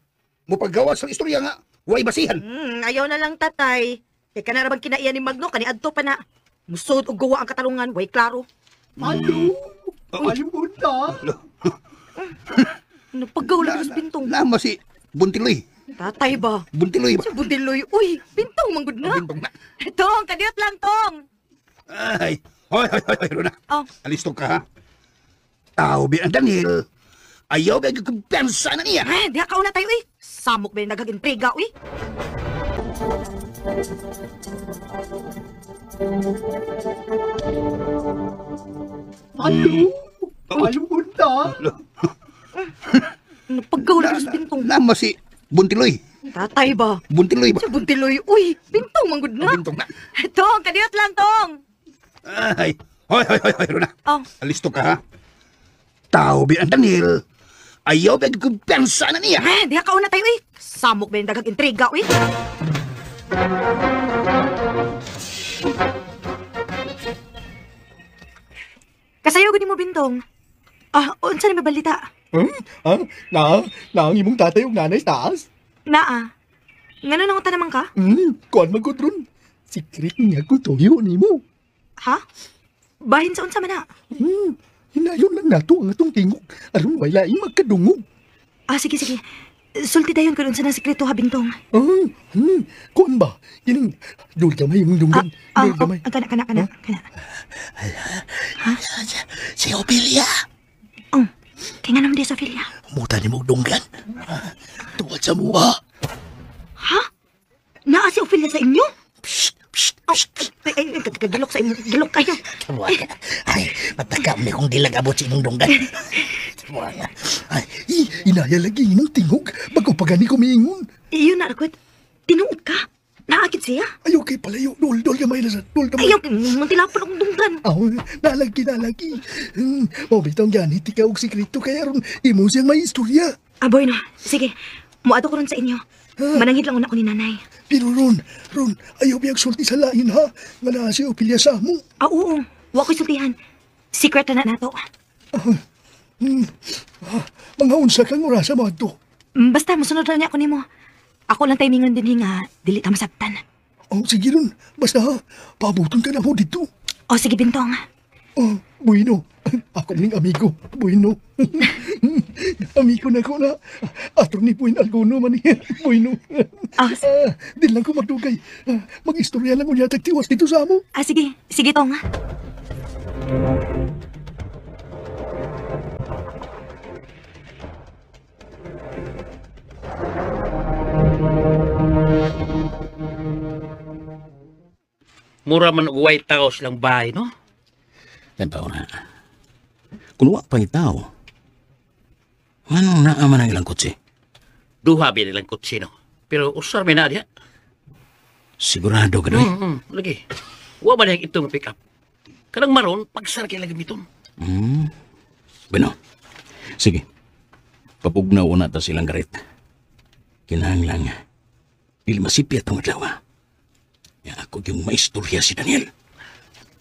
Mupagawas sa istorya nga. Way basihan. Ayaw na lang, tatay. Kay kana ra bang kinaiya ni Magno, kaniadto pa na. Musod og guwa ang katarungan, way klaro. Ano mo na? Napagaw lang sa bintong. Lama si Buntiloy. Tatay ba? Buntiloy ba? Si Buntiloy. Uy, bintong manggod na. Bintong na. Tong, kadiyot lang, Tong. Ay, hoy, Rona. Oh. Alisto ka, ha? Tao ba ang Daniel? Ayaw ba kumpiyansa na niya? Diha ka una tayo, uy. Samok ba yung nagagimpriga, uy? Ano mo na? Napagaw lang sa bintong. Lama si Buntiloy. Tatay ba? Buntiloy ba? Si Buntiloy. Uy, bintong manggod na. Bintong na. Tong, kadiyot lang, Tong. Ay, hoy, Rona. Oh. Alisto ka, ha? Tao ba ang Daniel? Ayaw ba kumpiyansa na niya? Diha ka una tayo, uy. Samok ba yung nagagimpriga, uy? Kasayo gud mo bintong. Unsa ni mabalita? Na ang imong tatay ug nanay sa taas? Naa. Ngano nanguta naman ka? Kuan magkutron. Secret niya ko tuyo nimo. Ha? Bahin sa unsa man na? Hinayon lang nato ang atong tingog. Aron way laing magkadungog. Sige. Sulti dayon kun unsa na sekreto ha bintong. Kuan ba? Kining dul gamay imong dunggan. Dul gamay. Kana. Si Ophelia. Kaya nga naman di sa Ophelia. Muta ni mong dunggan. Tuwad sa mua. Ha? Naa si Ophelia sa inyo? Psst. Gilok sa inyo. Gilok kayo. Ay, matakam ni kung dilag abot si imong dunggan. Ay, inaya lagi imong tingog. Bago pa gani ko miingon. Iyon na, Rakot. Tinuod ka. Naakit siya? Ayaw kay palayo. Dol gamay na sa. Dol gamay. Ayaw, mantilapon akong dunggan. Aw, nalagi. O, bitong ganit, ikaw og sikreto kaya ron, imo siyang may istorya. Boy, no. Sige, muato ko ron sa inyo. Manangit lang una ko ni nanay. Pero Ron, ayaw biyang sulti sa lain ha, nga na si Ophelia sa mo. Oo. Wa ko'y sultihan. Secret na nato. Mga unsa kang orasa mo ato. Basta, masunod lang niya ako nimo. Ako lang timingon din nga, dili ta masabtan. Oh, sige Ron, basta ha, pabuton ka na mo dito. O, sige, Bintong. Oh, bueno. Ako ning amigo, bueno. Amigo na ko na. Ato ni Puin Alguno man niya, bueno. Di lang ko magdugay. Mag-istorya lang ko niya tagtiwas dito sa amo. Sige. Sige, Tong. Mura man og White House lang bahay, no? Tantaw na. Kung wa pa'y tao, anong naaman ang ilang kotse? Duha ba nilang kotse, no? Pero usar may na diya. Sigurado ka doy? Lagi. Wa ba niyang itong pick up? Kanang maron, pagsar kaya lagi miton. Bueno, sige. Papugnaw na ta silang garit. Kinahanglang, dili masipyat ang adlaw. Ya ako yung maistorya si Daniel.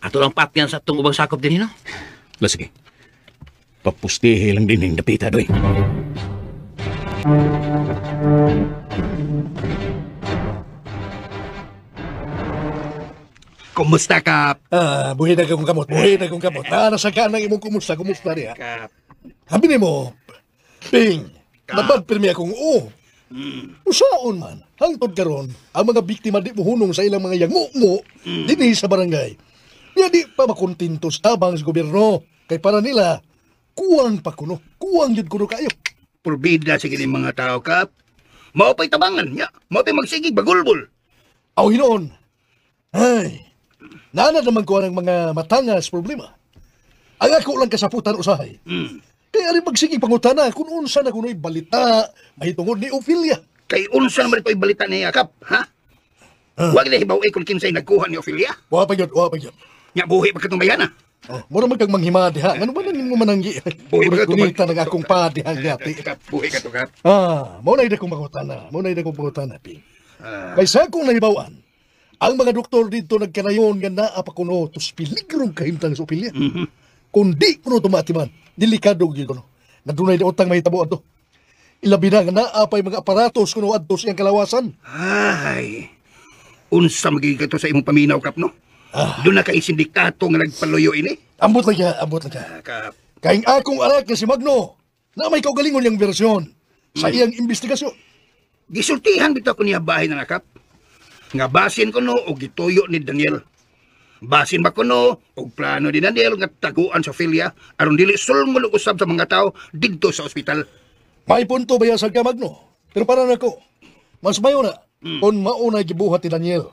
Ato lang patyan sa itong ubang sakop din, no? Sige. Papustihe lang din yung napita, doy. Kumusta, Kap? Buhay na kong kamot. Nasa ka nang imong kumusta niya. Kap. Sabi ni mo, Ping, nabad pirmi akong usaon man, hangtod karon ang mga biktima di muhunong sa ilang mga yangmo dinhi sa barangay. Nga di pa makontintos tabang sa gobyerno. Kay para nila, kuwang yun kuno kayo. Purbida sige ni mga tao, Kap. Mao pa'y tabangan niya. Mao pa'y magsigig bagulbol. Aw hinoon. Ay, nana naman ko ang mga matangas problema. Ang ako lang kasaputan usahay. Kaya rin magsigig pangutana kung unsa na kuno'y balita mahitungod ni Ophelia. Kay unsa naman ito'y balita niya, Kap, ha? Huwag na hibaw kung kinsay nagkuha ni Ophelia. Wa pa yun. Nya buhi pagkatong bayana. Mura man kang manghimadi ha. Ano ba nang mo mananggi? Buhi pa ka Kunita ng akong padi hangati. Buhi ka to, Kap. Mao na ida kong pangutana, Ping. Kaysa akong nahibawan, ang mga doktor dito nagkanayon nga naa pa kuno tos piligrong kahimtang sa Ophelia. Kung di kuno tumatiman, delikado gyud kuno. Nadunay di utang mahitabo adto. Ilabi na nga naa pa'y mga aparatos kuno adto sa iyang kalawasan. Ay, unsa magiging to sa imong paminaw, Kap, no? Doon na kay sindikato nga nagpaluyo ini. Ambot lang ka. Kap. Kaing akong anak na si Magno, na may kaugalingon niyang versyon sa iyang investigasyon. Gisultihan bitaw ko niya bahay na, Kap. Nga basin ko no, o gituyo ni Daniel. Basin ba ko no, o plano ni Daniel nga taguan sa Ophelia, aron dili sulngol og usab sa mga tao dito sa ospital. May punto ba yan sa Magno? Pero para na ko, mas mayo na kung mauna gibuhat ni Daniel.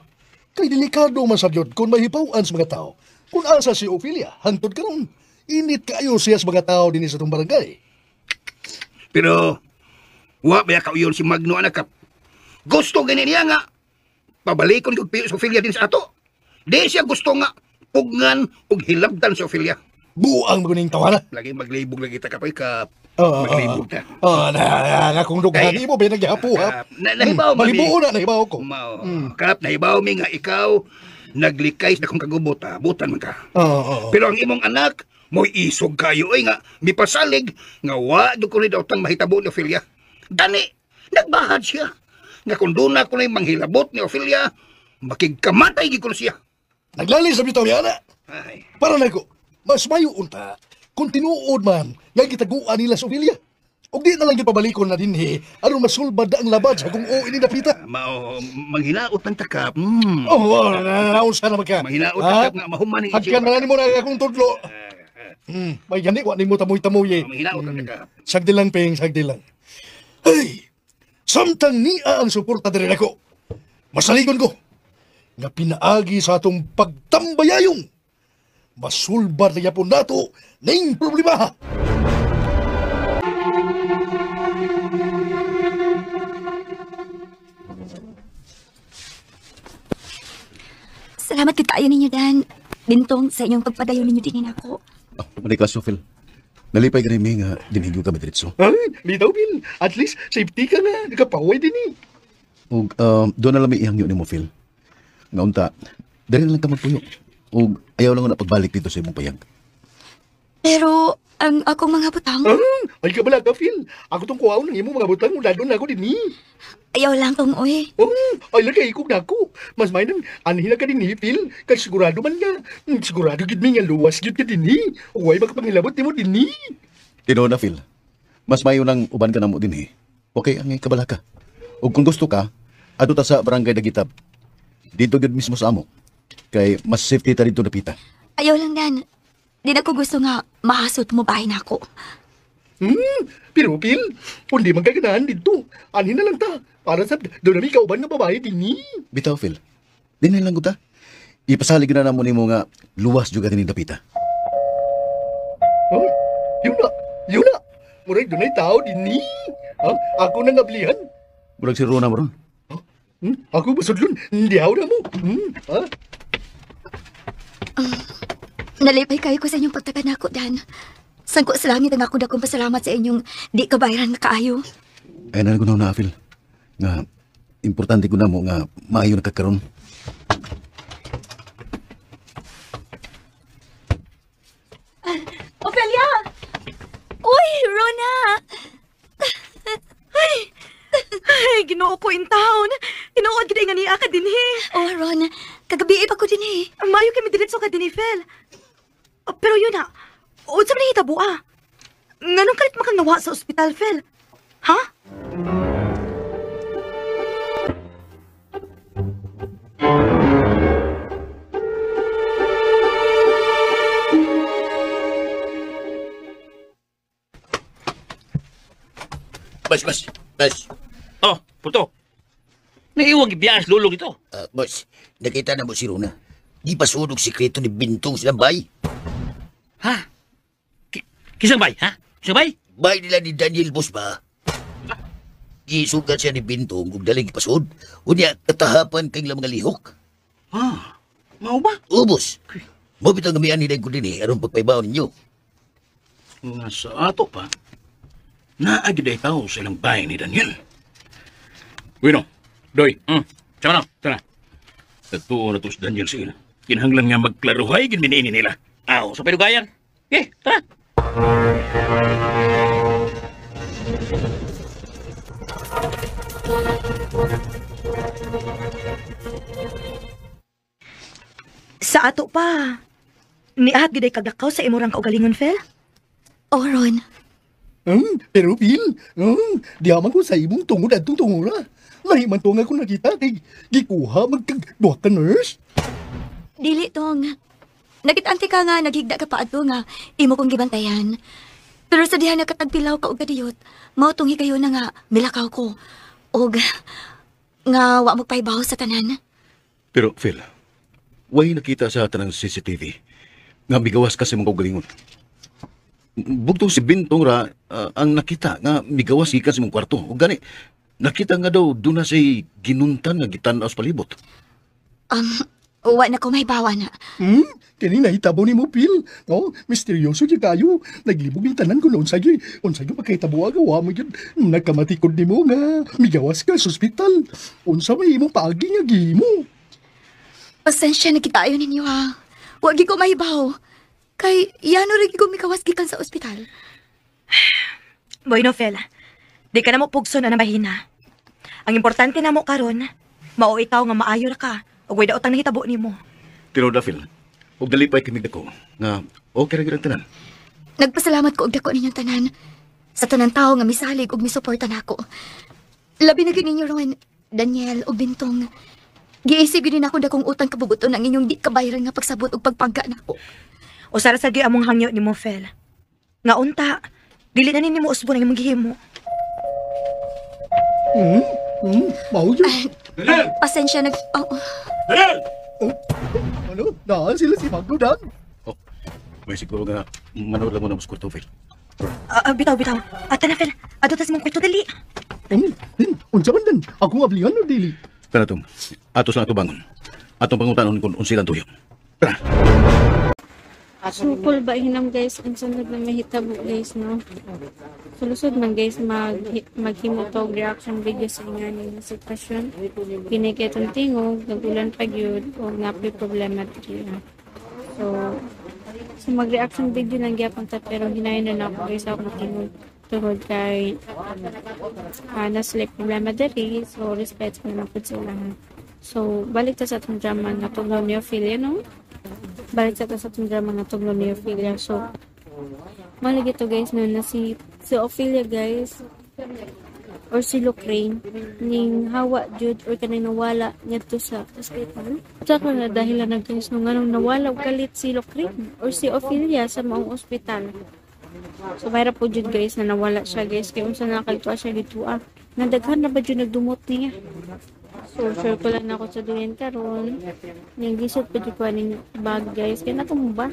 Kay delikado man sabyod kung mahipawan sa mga tao. Kung asa si Ophelia, hangtod karon init kayo siya sa mga tao din sa itong barangay. Pero, wa ba kauyon si Magno, anak, Kap? Gusto ganyan niya nga, pabalikon kong piyo sa Ophelia din sa ato. Di siya gusto nga, pugngan o hilabdan sa Ophelia. Buang maguning tawana. Lagi maglibog lagi ta, Kapoy, Kap. Oo. Maglibog ta. Nga kung dugahan mo, ba nagyapo ha? Nahibaw mo, Malibuo na, nahibaw ko. Kap, nahibaw mi nga ikaw, naglikay na kung kagubuta, butan man ka. Pero ang imong anak, mo'y isog kayo, ay nga, mipasalig, nga wag ko rin daw tang mahitabo ni Ophelia. Dani, nagbahad siya. Nga kung doon na ko na yung manghilabot ni Ophelia, makigkamatay gikon siya. Naglalis sa bitaw yan, Ay. para na ko, mas mayo unta, kung tinuod man, nga gitaguan nila sa Ophelia. O di na lang gipabalikon na din aron masulbad na ang labad sa kung ini napita. Manghinaot ng takap. Naunsa na magka. Manghinaot ng takap nga mahuman ni Hagkan na mo na akong tudlo. May gani, wa mo tamoy-tamoy Manghinaot ng takap. Sagdi lang, Peng, sagdi lang. Ay, samtang niya ang suporta din ako. Masaligon ko, nga pinaagi sa atong pagtambayayong. Masulbad na yapon nato ning problema. Salamat kay kaayo ninyo, Dan. Bintong sa inyong pagpadayon ninyo din ako. Manay kaso, Phil. Nalipay ka rin nga dinigyo kami diretso. Ay, bitaw, Phil. At least, safety ka nga. Nagapaway din eh. Ug doon na lang may ihangyo ni mo, Phil. Nga unta, dali na lang ka magpuyo. Ug ayaw lang na pagbalik dito sa imong payag. Pero, ang akong mga butang, Ay, kabala ka, Phil. Ako tong kuhaw ng imo mga butang. Mula doon ako din eh. ayaw lang tong oy. Ay, lagay ikog na ako. Mas may nang anhin ka din eh, Phil. Kaya sigurado man nga. Sigurado gid mi nga luwas gid ka din eh. Uway magpangilabot ni mo din eh. Tino na, Phil. Mas mayo nang uban ka na mo din eh. Okay, ang kabala ka. Ug kung gusto ka, adto ta sa barangay Dagitab. Dito gid mismo sa amo. Kay mas safety ta dito napita. Ayaw lang, Dan. Di na ko gusto nga mahasot mo bahay na ako. Pero, Phil, kung di man kaganahan dito, anhin na lang ta. Para sa doon na may kauban nga babae din eh. Bitaw, Phil. Di na lang ko ta. Ipasalig na namo nimo nga luwas juga kini napita. Oh, yun na. Murag doon ay tao din eh. Ako nang ablihan. Murag si Rona mo ron. Ako basudlon, hindi ako na mo. Nalipay kayo ko sa inyong pagtagan ako, Dan. Sangko sa langit ang ako dakong pasalamat sa inyong di kabayaran na kaayo. Ay na ko na, Phil. Nga, importante ko na mo nga maayo na kakaroon. Ophelia! Uy, Rona! Ay, ginoo ko in town. Tinuod gid nga niya ka dinhi. Oh, Ron, kagabi pa ko din eh. Mayo kami diretso ka dinhi, Fel. Pero yun na, unsa man nahitabo Nganong kalit makang nawa sa ospital, Fel? Ha? Bas. Oh, puto. Naiwag ibiyas lulog ito. Boss, nakita na mo si Rona. Di pa sunog sikreto ni Bintong silang bay. Ha? Kisang bay, ha? Kisang bay? Bay nila ni Daniel, boss ba? Gisugat siya ni Bintong kung daling ipasod. Unya, katahapan kayong mga lihok. Mau ba? Oo, boss. Mabitang gamihan nila ko din anong pagpaibaw ninyo. Nga sa ato pa, naagiday tao sa ilang bahay ni Daniel. Bueno, Doy, Sama na. tara. Tatuo na to si Daniel sila. Kinahanglan nga magklaruhay, ginminiini nila. Aw, sa pelugayan. Tara. Sa ato pa. Niahat giday kagakaw sa imurang kaugalingon, Fel? Oh, Ron, Pero, Phil, di aman ko sa imong tungod at tungura. Lahiman to nga kung nakita kay gikuha magkagduha ka nurse. dili tong. Nagit-anti ka nga, naghigda ka pa ato nga, imo kong gibantayan. Pero sa diha nakatagpilaw ka og kadiyot, mao tong higayon na nga, milakaw ko. Og, nga wa magpaibaw sa tanan. Pero, Phil, way nakita sa tanang CCTV nga migawas kasi mong kaugalingon. Bugtong si Bintong ra ang nakita nga migawas gikan sa mong kwarto. O gani, nakita nga daw doon na say ginuntan nga gitanaw sa palibot. Wa na ko mahibawa na. Kini nahitabo ni mo, Phil. Misteryoso di kayo. Naglibog yung tanan ko noon sa'yo. Unsa'yo pagkahitabo agawa mo yun. Nagkamatikod ni mo nga. Migawas ka sa ospital. Unsa may imong paagi nga gimo. Pasensya na kita ayon ninyo ha. Wa gi ko mahibaw. Kay yano rin ko mikawas gikan sa ospital. Bueno, Fel. Di ka na mo pugso na mahina. Ang importante na mo karon, mao ikaw nga maayo ra ka. Ug way daot ang nahitabo nimo. Tinood na, Phil. Huwag dalipay kamig ako nga okay ra gyud ang tanan. Nagpasalamat ko og dako ninyong tanan. Sa tanan tao nga misalig ug misuporta nako. Labi na gyud ninyo Ron, Daniel ug Bintong. Giisip gyud ako dakong utang kabubuton ang inyong di kabayaran nga pagsabot ug pagpangga nako. Usara sa gyud among hangyo nimo, Fel. Nga unta, dili na ninyo usbon ang imong gihimo. Mao yun. Pasensya na. Ano? Naan sila si Magno, Dan? May siguro nga manood lang mo na mas kwarto, Phil. Bitaw. Ata na, Fel. Adto ta sa mong kwarto dali. Unsa man, Dan? Ako nga blihan o dili? Tara, Tom. Atos na ito bangon. atong pangutanon kung unsilang tuyo. Tara. Sukol ba hinam guys ang sunod na mahitabo guys no. Sulusod man guys maghimo tog reaction video sa ingani nga sitwasyon. Piniketong tingog nagulan pa gyud o napoy problema diri. So mag-reaction video lang gyapon ta pero hinayon na ako guys ako matingog tungod kay na-select problema diri so respect ko na pud sila. So balik ta sa atong drama nga tungod ni Ophelia no. Balik sa atong drama nga tungod ni Ophelia. So malagi to guys no na si Ophelia guys or si Lucraine ning hawa jud or kanang nawala ngadto sa hospital. Sa na dahil na guys nung anong nawala kalit si Lucraine or si Ophelia sa maong ospital. So mayra po jud guys na nawala siya guys kay unsa na kaltua siya gitua. Nadaghan na ba jud nagdumot niya. So sure ko lang ako sa duyan karon. Ning gisot pa jud ko ning bag guys kay natong ba.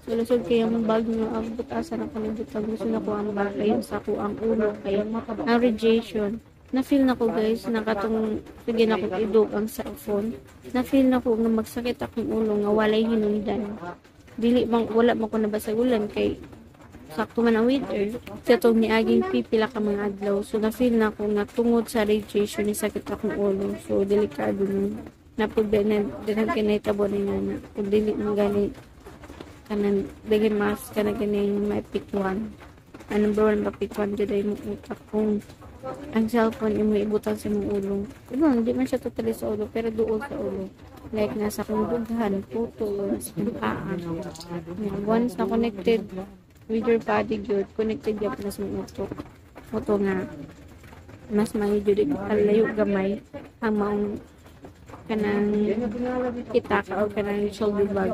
So lusod kay ang bag nga abot asa na kanang butang gusto na ko ang bag kayo sa ko ang ulo kay ang radiation. Na feel na ko guys na katong sige na ko idog ang cellphone. Na feel na ko nga magsakit akong ulo nga walay hinungdan. Dili man wala man ko nabasagulan kay sakto man ang winter. Sa tong niaging pipila ka mga adlaw. So na feel na ko nga tungod sa radiation ni sakit akong ulo. So delikado na pud na dinhan kinay tabo ni na kung dili man gani kanan dili mas kana ganing may pikwan. Number 1 mapikwan jud ay mo utak kung ang cellphone imo ibutang sa imong ulo. Pero hindi man siya totally sa ulo pero duol sa ulo. Like nasa kung dughan, puto, sa paan. Once na connected with your body good, connected ya na sa utok. Uto nga mas mahigud layo gamay ang maong kanang kita ka o kanang shoulder bag.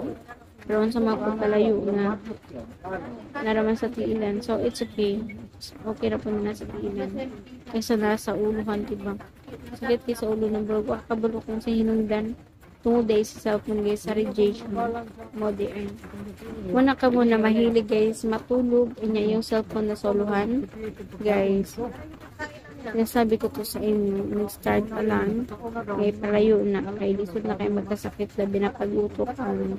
Pero sa mga pagkalayo na naraman sa tiilan. So, it's okay. Okay na po na sa tiilan. Kaysa nasa uluhan, diba? Sakit kayo sa ulo ng bro. Kabalo kung sa hinungdan. Tungod ay sa cellphone guys, sa radiation. Modern. Muna ka muna mahilig guys, matulog. Inya yung cellphone na soluhan. Guys. Nasabi ko to sa inyo, nag-start pa lang, kay palayo na, kay lisod na kayo magkasakit, labi na pag-utok ang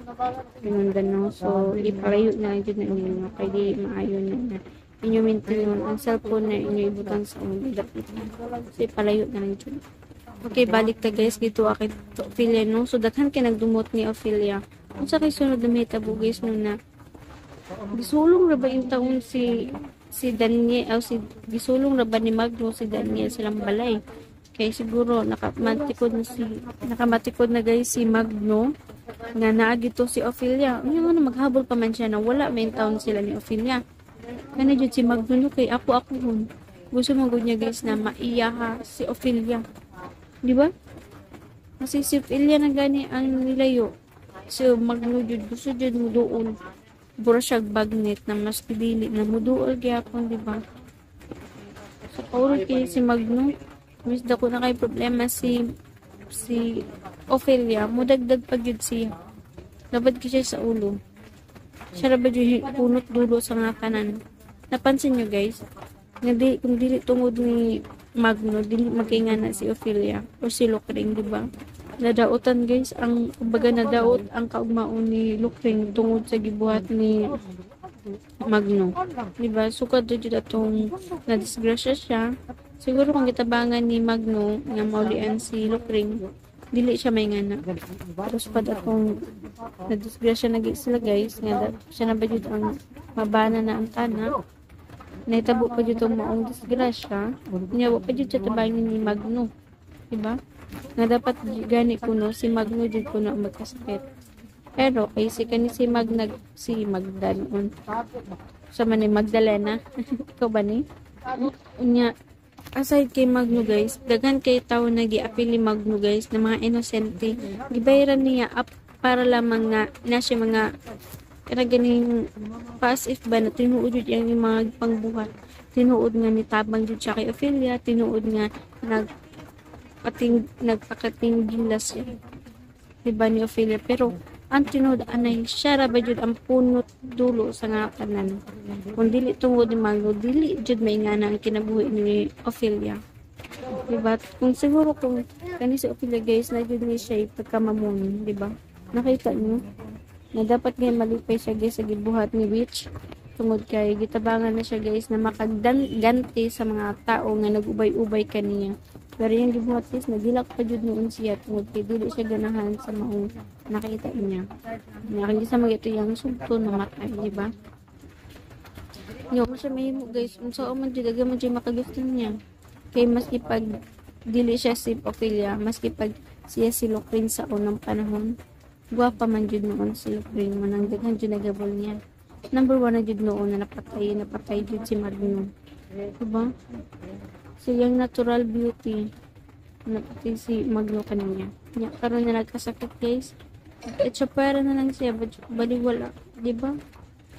pinundan, no? So, ipalayo na lang dyan na inyo, kay di maayo na inyo maintain ang cellphone na inyo ibutang sa ulo, dapit na. So, ipalayo na lang dyan. Okay, balik ta guys, dito akit Ophelia, no? So, daghan kayo nagdumot ni Ophelia. Kung sa kayo sunod na may tabo guys, no, na gisulong na ba yung taon si Daniel, si gisulong na ba ni Magno si Daniel silang balay. Kaya siguro nakamatikod na guys si Magno nga naagito si Ophelia. Ano maghabol pa man siya na wala may taon sila ni Ophelia. Kana jud si Magno kay ako hun. Gusto mo gud niya guys na maiyaha si Ophelia. Di ba? Kasi si Ophelia na gani ang nilayo. So Magno jud gusto jud mo doon. Bura siya bagnet na mas pidili na muduol gyapon, di ba? So kauro kay si Magno, mis dako na kay problema si Ophelia, mudagdag pag yun siya. Labad ki siya sa ulo. Siya rabad yung punot dulo sa mga kanan. Napansin nyo guys, nga kung dili tungod ni Magno, dili magkingana si Ophelia o si Lucraine, di ba? Nadaotan guys ang kumbaga nadaot ang kaugmaon ni Lucraine tungod sa gibuhat ni Magno, di ba? Sukad jud atong na disgrasya siya. Siguro kung gitabangan ni Magno nga maulian si Lucraine, dili siya may ngana. Tapos pad atong na disgrasya na sila guys nga siya na ba jud ang mabana na ang tanak. Naitabo pa jud ang maong disgrasya. Nya wa pa jud siya tabangan ni Magno, di ba? Nga dapat gani kuno si Magno jud kuno ang magkasakit. Pero kay si Magdalena sa man ni Magdalena ikaw ba ni unya aside kay Magno guys, daghan kay tawo na giapil ni Magno guys na mga inosente, gibayaran niya up para lamang nga na siya mga kana ganing pass if ba na tinuod jud yang mga pangbuhat, tinuod nga ni tabang jud siya kay Ophelia, tinuod nga nagpakatingin siya, diba ni Ophelia. Pero ang tinuod anay siya ra ba jud ang punot dulo sa nga kanan. Kung dili tungod ni Magno, dili jud may ngana ang kinabuhi ni Ophelia. Diba? Kung siguro kung kani si Ophelia guys, na yun ni siya pagkamamon, diba? Nakita niyo na dapat nga malipay siya guys sa gibuhat ni Witch. Tungod kay gitabangan na siya guys na makagganti sa mga tao nga nagubay-ubay kaniya. Pero yung gibuhat guys, nagilak pa jud noon siya tungod kay dili siya ganahan sa maong nakita niya. Nakita sa mga ito yung sugto na matay, diba? Yo, mo siya mahimo guys, unsa man jud aga man jud makagusto niya. Kay maski pag dili siya si Ophelia, maski pag siya si Locrin sa unang panahon, guwapa man jud noon si Locrin, manang daghan jud nagabol niya. Number 1 na jud noon na napatay jud si Magno. Diba? So yung natural beauty, napatay si Magno kaniya. Nya karon na nagkasakit guys. It's para na lang siya, bali wala, diba?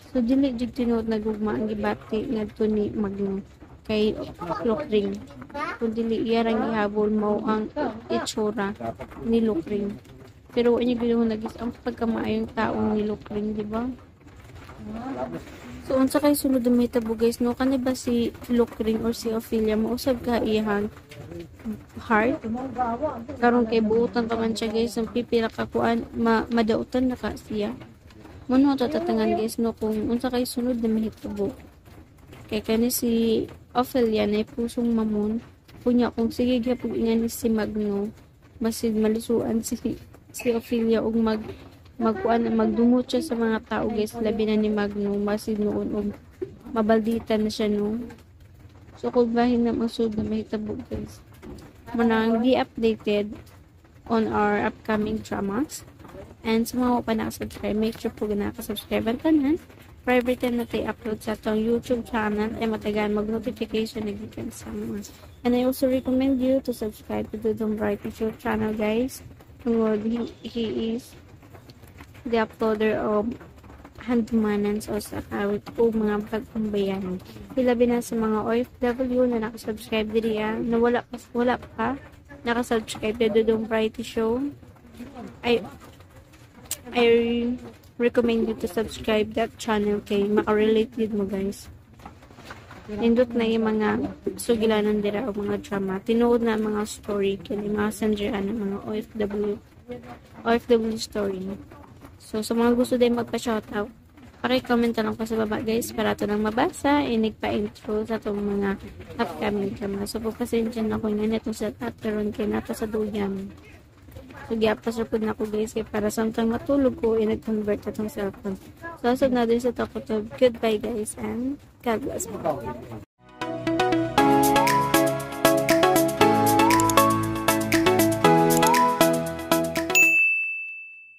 So dili jud tinuod nagugma ang gibati ngadto ni Magno kay Locrin. Kung dili iya rang ihabol mao ang itsura ni Locrin. Pero ano ginoon nagis ang pagkamaayong taong ni Locrin, di ba? So unsa kay sulod may tabo guys, no kani ba si Locrin or si Ophelia mausab ka iyang heart? Karon kay buutan pa man siya guys, ang pipila ka kuan madautan na ka siya. Muno to tatangan guys no kung unsa kay sunod na mahitabo. Kay kani si Ophelia na pusong mamon, kunya kung sige gyapon nga ni si Magno, masid malisuan si Ophelia og magdumot siya sa mga tao guys, labi na ni Magno, masid noon og mabalditan na siya no. So kung bahin na masud na mahitabo guys, manang be updated on our upcoming dramas. And sa mga pa nakasubscribe, make sure po na nakasubscribe ang tanan. Private na tayo upload sa itong YouTube channel ay matagaan mag-notification na gikan sa mga. And I also recommend you to subscribe to Dudong Bright YouTube channel guys. Tungod he is the uploader of Handumanan sa Osakawit o mga pagkumbayan. Hilabi na sa mga OFW na nakasubscribe diriya na wala pa nakasubscribe na Dudong Bright Show. I recommend you to subscribe that channel kay makarelate yun mo guys. Nindot na yung mga sugilanan dira o mga drama. Tinuod na mga story kay mga sandrian ng mga OFW story. So sa mga gusto din magpa-shoutout, paki-comment lang pa sa baba guys para ito nang mabasa. Inig pa-intro sa itong mga upcoming drama. So pagpasensya na ko nga nito sa tatteron kay nato sa duyan. So, giapos na po na ako guys kaya para samtang matulog ko, nag-convert na itong cellphone. So, asad na din sa top of. Goodbye guys and God bless po.